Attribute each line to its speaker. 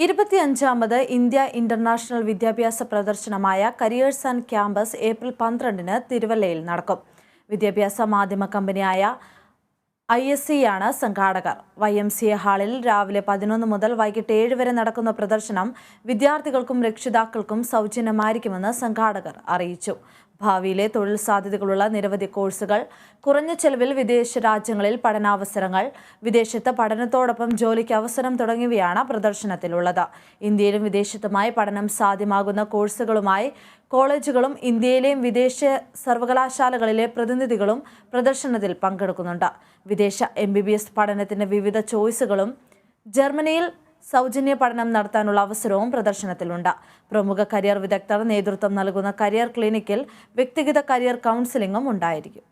Speaker 1: 25ാമത് India international വിദ്യാഭ്യാസ പ്രദർശനമായ careers and campus April 12-ന് തിരുവല്ലയിൽ നടക്കും. വിദ്യാഭ്യാസ മാധ്യമ കമ്പനിയായ ISC-യാണ് സംഘാടകർ. YMCA ഹാളിൽ രാവിലെ 11 മുതൽ വൈകിട്ട് 7 വരെ നടക്കുന്ന പ്രദർശനം വിദ്യാർത്ഥികൾക്കും രക്ഷിതാക്കൾക്കും സൗജന്യമായിരിക്കുമെന്ന് സംഘാടകർ അറിയിച്ചു. ഭാവിയിലെ തൊഴിൽ സാധ്യതകളുള്ള നിരവധി കോഴ്സുകൾ, കുറഞ്ഞ ചെലവിൽ വിദേശ രാജ്യങ്ങളിൽ പഠനാവസരങ്ങൾ, വിദേശത്ത് പഠനത്തോടൊപ്പം ജോലിക്ക് അവസരം തുടങ്ങിയവയാണ് പ്രദർശനത്തിലുള്ളത്. ഇന്ത്യയിലും വിദേശത്തുമായി പഠനം സാധ്യമാകുന്ന കോഴ്സുകളുമായി കോളേജുകളും ഇന്ത്യയിലെയും വിദേശ സർവകലാശാലകളിലെ പ്രതിനിധികളും പ്രദർശനത്തിൽ പങ്കെടുക്കുന്നുണ്ട്. വിദേശ MBBS പഠനത്തിന്റെ വിവിധ ചോയ്സുകളും ജർമ്മനിയിൽ സൗജന്യ പഠനം നടത്താനുള്ള അവസരവും പ്രദർശനത്തിലുണ്ട്. പ്രമുഖ കരിയർ വിദഗ്ധർ നേതൃത്വം നൽകുന്ന കരിയർ ക്ലിനിക്കിൽ വ്യക്തിഗത കരിയർ കൗൺസിലിംഗും ഉണ്ടായിരിക്കും.